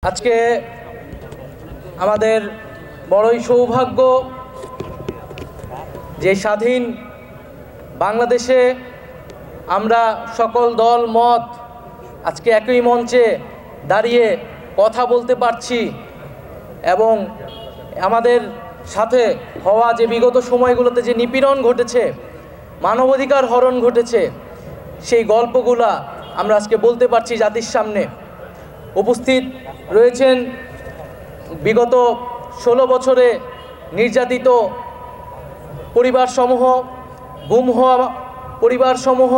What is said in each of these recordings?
আজকে আমাদের বড়ই সৌভাগ্য যে স্বাধীন বাংলাদেশে আমরা সকল দল মত আজকে একই মঞ্চে দাঁড়িয়ে কথা বলতে পারছি এবং আমাদের সাথে হওয়া যে বিগত সময়গুলোতে যে নিপীড়ন ঘটেছে, মানবাধিকার হরণ ঘটেছে, সেই গল্পগুলা আমরা আজকে বলতে পারছি জাতির সামনে। উপস্থিত রয়েছেন বিগত 16 বছরে নির্যাতিত পরিবারসমূহ, গুম হওয়া পরিবারসমূহ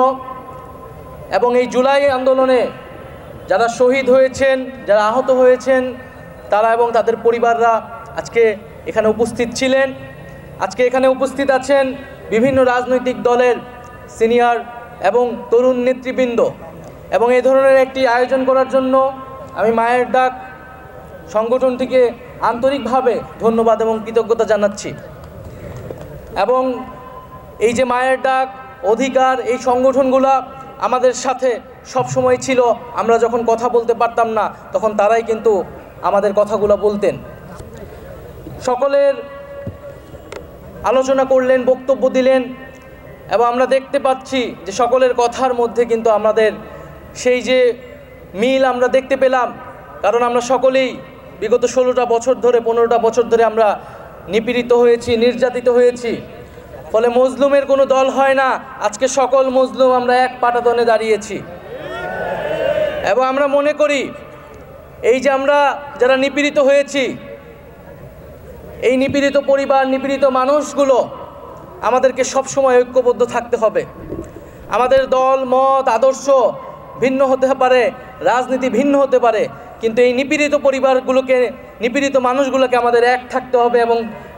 এবং এই জুলাই আন্দোলনে যারা শহীদ হয়েছেন, যারা আহত হয়েছেন তারা এবং তাদের পরিবাররা আজকে এখানে উপস্থিত ছিলেন। আজকে এখানে উপস্থিত আছেন বিভিন্ন রাজনৈতিক দলের সিনিয়র এবং তরুণ নেতৃবৃন্দ এবং এই ধরনের একটি আয়োজন করার জন্য আমি মায়ের ডাক সংগঠনটিকে আন্তরিকভাবে ধন্যবাদ এবং কৃতজ্ঞতা জানাচ্ছি। এবং এই যে মায়ের ডাক, অধিকার, এই সংগঠনগুলো আমাদের সাথে সব সময় ছিল। আমরা যখন কথা বলতে পারতাম না তখন তারাই কিন্তু আমাদের কথাগুলো বলতেন। সকলের আলোচনা করলেন, বক্তব্য দিলেন এবং আমরা দেখতে পাচ্ছি যে সকলের কথার মধ্যে কিন্তু আমাদের সেই যে মিল আমরা দেখতে পেলাম। কারণ আমরা সকলেই বিগত 16টা বছর ধরে, 15টা বছর ধরে আমরা নিপীড়িত হয়েছি, নির্যাতিত হয়েছি। ফলে মজলুমের কোনো দল হয় না। আজকে সকল মজলুম আমরা এক পাটাতনে দাঁড়িয়েছি এবং আমরা মনে করি এই যে আমরা যারা নিপীড়িত হয়েছি, এই নিপীড়িত পরিবার, নিপীড়িত মানুষগুলো আমাদেরকে সবসময় ঐক্যবদ্ধ থাকতে হবে। আমাদের দল মত আদর্শ ভিন্ন হতে পারে, রাজনীতি ভিন্ন হতে পারে, কিন্তু এই নিপীড়িত পরিবারগুলোকে, নিপীড়িত মানুষগুলোকে আমাদের এক থাকতে হবে এবং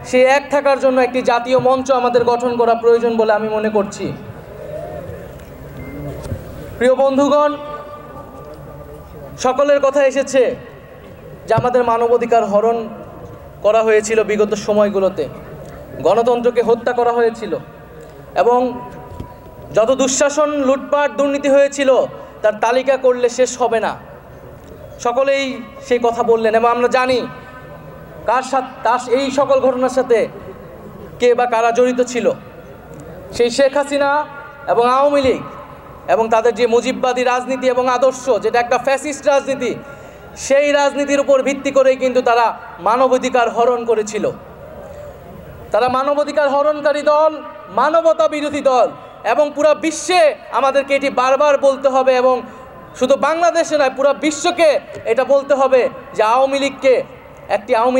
সেই এক থাকার জন্য একটি জাতীয় মঞ্চ আমাদের গঠন করা প্রয়োজন বলে আমি মনে করছি। প্রিয় বন্ধুগণ, সকলের কথা এসেছে যে আমাদের মানবাধিকার হরণ করা হয়েছিল বিগত সময়গুলোতে, গণতন্ত্রকে হত্যা করা হয়েছিল এবং যত দুঃশাসন, লুটপাট, দুর্নীতি হয়েছিল তার তালিকা করলে শেষ হবে না। সকলেই সেই কথা বললেন এবং আমরা জানি কার সাথে এই সকল ঘটনার সাথে কে বা কারা জড়িত ছিল। সেই শেখ হাসিনা এবং আওয়ামী লীগ এবং তাদের যে মুজিববাদী রাজনীতি এবং আদর্শ, যেটা একটা ফ্যাসিস্ট রাজনীতি, সেই রাজনীতির উপর ভিত্তি করেই কিন্তু তারা মানবাধিকার হরণ করেছিল। তারা মানবাধিকার হরণকারী দল, মানবতা বিরোধী দল এবং পুরো বিশ্বে আমাদেরকে এটি বারবার বলতে হবে এবং শুধু বাংলাদেশে নয়, পুরো বিশ্বকে এটা বলতে হবে যে আওয়ামী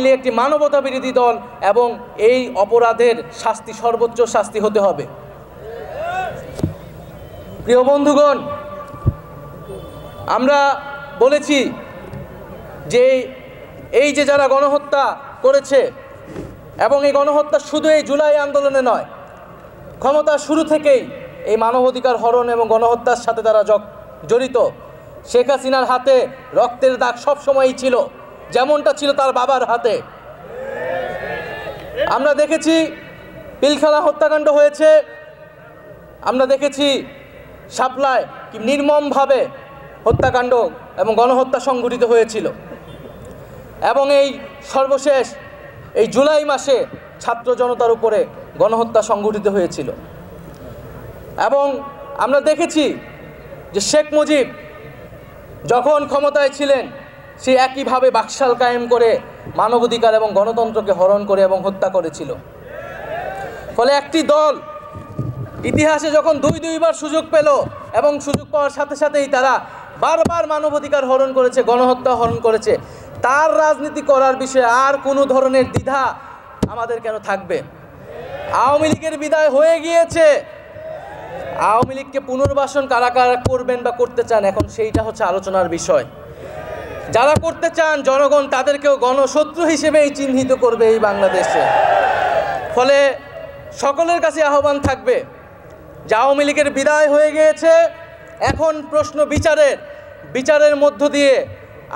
লীগ একটি মানবতা বিরোধী দল এবং এই অপরাধের শাস্তি, সর্বোচ্চ শাস্তি হতে হবে। প্রিয় বন্ধুগণ, আমরা বলেছি যে এই যে যারা গণহত্যা করেছে এবং এই গণহত্যা শুধু এই জুলাই আন্দোলনে নয়, ক্ষমতার শুরু থেকেই এই মানবাধিকার হরণ এবং গণহত্যার সাথে তারা জড়িত। শেখ হাসিনার হাতে রক্তের দাগ সবসময়ই ছিল, যেমনটা ছিল তার বাবার হাতে। আমরা দেখেছি পিলখানা হত্যাকাণ্ড হয়েছে, আমরা দেখেছি শাপলায় কি নির্মমভাবে হত্যাকাণ্ড এবং গণহত্যা সংঘটিত হয়েছিল এবং এই সর্বশেষ এই জুলাই মাসে ছাত্র জনতার উপরে গণহত্যা সংঘটিত হয়েছিল। এবং আমরা দেখেছি যে শেখ মুজিব যখন ক্ষমতায় ছিলেন সে একইভাবে বাকশাল কায়েম করে মানবাধিকার এবং গণতন্ত্রকে হরণ করে এবং হত্যা করেছিল। ফলে একটি দল ইতিহাসে যখন দুইবার সুযোগ পেল এবং সুযোগ পাওয়ার সাথে সাথেই তারা বারবার মানবাধিকার হরণ করেছে, গণহত্যা হরণ করেছে, তার রাজনীতি করার বিষয়ে আর কোনো ধরনের দ্বিধা আমাদের কেন থাকবে? আওয়ামী লীগের বিদায় হয়ে গিয়েছে। আওয়ামী লীগকে পুনর্বাসন কারা কারা করবেন বা করতে চান, এখন সেইটা হচ্ছে আলোচনার বিষয়। যারা করতে চান জনগণ তাদেরকেও গণশত্রু হিসেবেই চিহ্নিত করবে এই বাংলাদেশে। ফলে সকলের কাছে আহ্বান থাকবে যে আওয়ামী লীগের বিদায় হয়ে গিয়েছে, এখন প্রশ্ন বিচারের মধ্য দিয়ে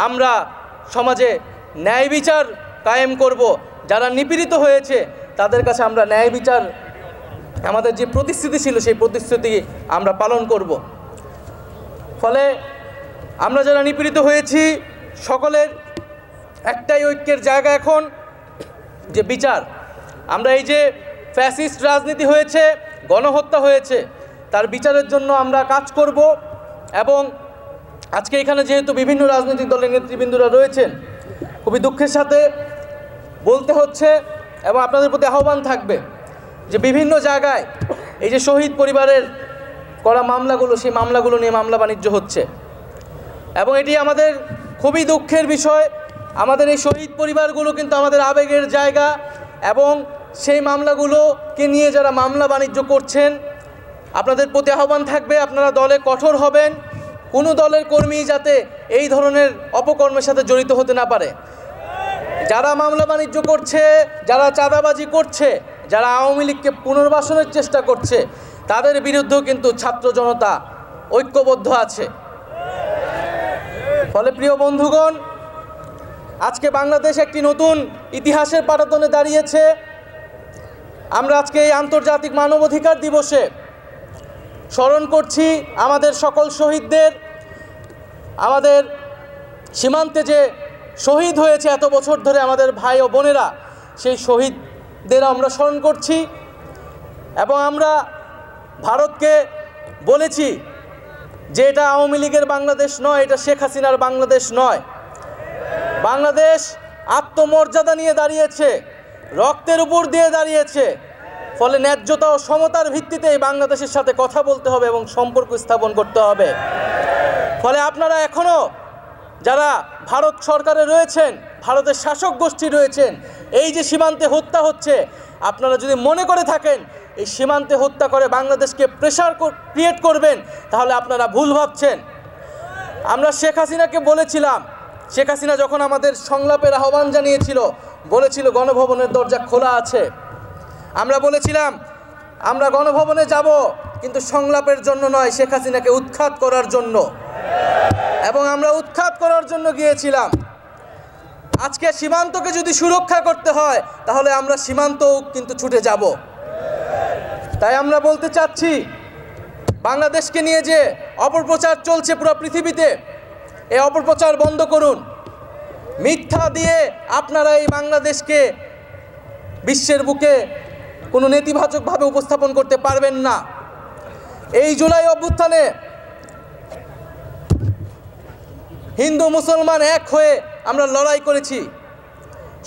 আমরা সমাজে ন্যায় বিচার কায়েম করব। যারা নিপীড়িত হয়েছে তাদের কাছে আমরা ন্যায় বিচার, আমাদের যে প্রতিশ্রুতি ছিল সেই প্রতিশ্রুতি আমরা পালন করব। ফলে আমরা যারা নিপীড়িত হয়েছি সকলের একটাই ঐক্যের জায়গা এখন, যে বিচার। আমরা এই যে ফ্যাসিস্ট রাজনীতি হয়েছে, গণহত্যা হয়েছে, তার বিচারের জন্য আমরা কাজ করব। এবং আজকে এখানে যেহেতু বিভিন্ন রাজনৈতিক দলের নেতৃবৃন্দরা রয়েছেন, খুবই দুঃখের সাথে বলতে হচ্ছে এবং আপনাদের প্রতি আহ্বান থাকবে যে বিভিন্ন জায়গায় এই যে শহীদ পরিবারের করা মামলাগুলো, সেই মামলাগুলো নিয়ে মামলা বাণিজ্য হচ্ছে এবং এটি আমাদের খুবই দুঃখের বিষয়। আমাদের এই শহীদ পরিবারগুলো কিন্তু আমাদের আবেগের জায়গা এবং সেই মামলাগুলোকে নিয়ে যারা মামলা বাণিজ্য করছেন, আপনাদের প্রতি আহ্বান থাকবে আপনারা দলে কঠোর হবেন। কোনো দলের কর্মী যাতে এই ধরনের অপকর্মের সাথে জড়িত হতে না পারে। যারা মামলা বাণিজ্য করছে, যারা চাঁদাবাজি করছে, যারা আওয়ামী লীগকে পুনর্বাসনের চেষ্টা করছে, তাদের বিরুদ্ধেও কিন্তু ছাত্র জনতা ঐক্যবদ্ধ আছে। ফলে প্রিয় বন্ধুগণ, আজকে বাংলাদেশ একটি নতুন ইতিহাসের পাটাতনে দাঁড়িয়েছে। আমরা আজকে এই আন্তর্জাতিক মানবাধিকার দিবসে স্মরণ করছি আমাদের সকল শহীদদের, আমাদের সীমান্তে যে শহীদ হয়েছে এত বছর ধরে আমাদের ভাই ও বোনেরা, সেই শহীদদের আমরা স্মরণ করছি। এবং আমরা ভারতকে বলেছি যে এটা আওয়ামী লীগের বাংলাদেশ নয়, এটা শেখ হাসিনার বাংলাদেশ নয়। বাংলাদেশ আত্মমর্যাদা নিয়ে দাঁড়িয়েছে, রক্তের উপর দিয়ে দাঁড়িয়েছে। ফলে ন্যায্যতা ও সমতার ভিত্তিতে এই বাংলাদেশের সাথে কথা বলতে হবে এবং সম্পর্ক স্থাপন করতে হবে। ফলে আপনারা এখনও যারা ভারত সরকারে রয়েছেন, ভারতের শাসক গোষ্ঠী রয়েছেন, এই যে সীমান্তে হত্যা হচ্ছে, আপনারা যদি মনে করে থাকেন এই সীমান্তে হত্যা করে বাংলাদেশকে প্রেশার ক্রিয়েট করবেন, তাহলে আপনারা ভুল ভাবছেন। আমরা শেখ হাসিনাকে বলেছিলাম, শেখ হাসিনা যখন আমাদের সংলাপের আহ্বান জানিয়েছিল, বলেছিল গণভবনের দরজা খোলা আছে। আমরা বলেছিলাম আমরা গণভবনে যাব, কিন্তু সংলাপের জন্য নয়, শেখ হাসিনাকে উৎখাত করার জন্য। এবং আমরা উৎখাত করার জন্য গিয়েছিলাম। আজকে সীমান্তকে যদি সুরক্ষা করতে হয়, তাহলে আমরা সীমান্তও কিন্তু ছুটে যাব। তাই আমরা বলতে চাচ্ছি, বাংলাদেশকে নিয়ে যে অপপ্রচার চলছে পুরো পৃথিবীতে, এই অপপ্রচার বন্ধ করুন। মিথ্যা দিয়ে আপনারা এই বাংলাদেশকে বিশ্বের বুকে কোনো নেতিবাচকভাবে উপস্থাপন করতে পারবেন না। এই জুলাই অভ্যুত্থানে হিন্দু মুসলমান এক হয়ে আমরা লড়াই করেছি।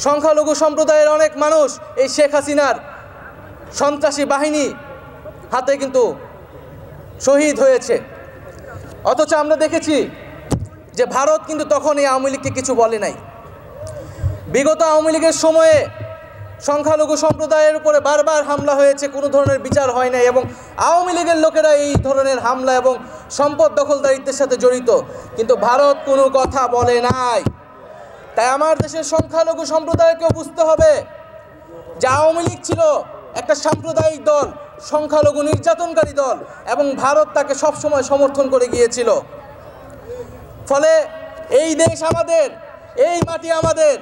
সংখ্যালঘু সম্প্রদায়ের অনেক মানুষ এই শেখ হাসিনার সন্ত্রাসী বাহিনী হাতে কিন্তু শহীদ হয়েছে। অথচ আমরা দেখেছি যে ভারত কিন্তু তখন এই আওয়ামী লীগকে কিছু বলে নাই। বিগত আওয়ামী লীগের সময়ে সংখ্যালঘু সম্প্রদায়ের উপরে বারবার হামলা হয়েছে, কোনো ধরনের বিচার হয় নাই এবং আওয়ামী লীগের লোকেরা এই ধরনের হামলা এবং সম্পদ দখলদারিত্বের সাথে জড়িত, কিন্তু ভারত কোনো কথা বলে নাই। তাই আমার দেশের সংখ্যালঘু সম্প্রদায়কেও বুঝতে হবে যে আওয়ামী লীগ ছিল একটা সাম্প্রদায়িক দল, সংখ্যালঘু নির্যাতনকারী দল, এবং ভারত তাকে সবসময় সমর্থন করে গিয়েছিল। ফলে এই দেশ আমাদের, এই মাটি আমাদের,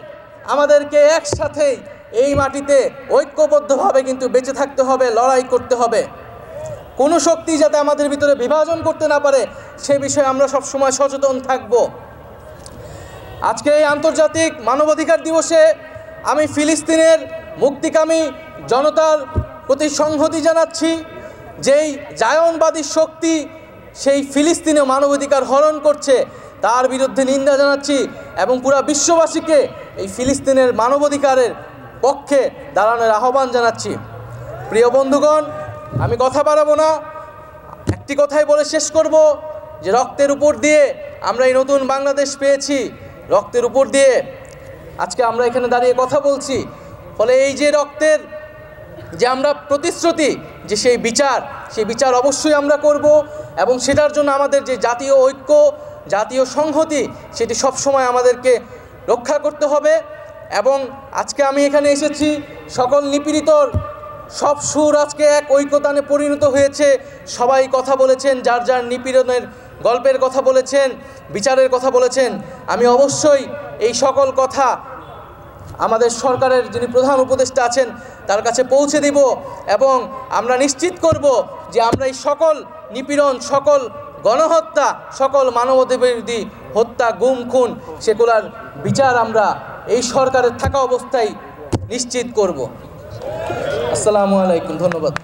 আমাদেরকে একসাথেই এই মাটিতে ঐক্যবদ্ধভাবে কিন্তু বেঁচে থাকতে হবে, লড়াই করতে হবে। কোনো শক্তি যাতে আমাদের ভিতরে বিভাজন করতে না পারে, সে বিষয়ে আমরা সবসময় সচেতন থাকব। আজকে এই আন্তর্জাতিক মানবাধিকার দিবসে আমি ফিলিস্তিনের মুক্তিকামী জনতার প্রতি সংহতি জানাচ্ছি। যেই জায়নবাদী শক্তি সেই ফিলিস্তিনে মানবাধিকার হরণ করছে, তার বিরুদ্ধে নিন্দা জানাচ্ছি এবং পুরা বিশ্ববাসীকে এই ফিলিস্তিনের মানবাধিকারের পক্ষে দাঁড়ানোর আহ্বান জানাচ্ছি। প্রিয় বন্ধুগণ, আমি কথা বাড়াবো না, একটি কথাই বলে শেষ করব যে রক্তের উপর দিয়ে আমরা এই নতুন বাংলাদেশ পেয়েছি, রক্তের উপর দিয়ে আজকে আমরা এখানে দাঁড়িয়ে কথা বলছি। ফলে এই যে রক্তের যে আমরা প্রতিশ্রুতি, যে সেই বিচার অবশ্যই আমরা করব এবং সেটার জন্য আমাদের যে জাতীয় ঐক্য, জাতীয় সংহতি, সেটি সবসময় আমাদেরকে রক্ষা করতে হবে। এবং আজকে আমি এখানে এসেছি, সকল নিপীড়িতর সব সুর আজকে এক ঐক্যতানে পরিণত হয়েছে। সবাই কথা বলেছেন, যার যার নিপীড়নের গল্পের কথা বলেছেন, বিচারের কথা বলেছেন। আমি অবশ্যই এই সকল কথা আমাদের সরকারের যিনি প্রধান উপদেষ্টা আছেন তার কাছে পৌঁছে দিব এবং আমরা নিশ্চিত করব যে আমরা এই সকল নিপীড়ন, সকল গণহত্যা, সকল মানবতাবিরোধী হত্যা, গুম খুন, সেগুলোর বিচার আমরা এই সরকারের থাকা অবস্থায় নিশ্চিত করব। আসসালামু আলাইকুম, ধন্যবাদ।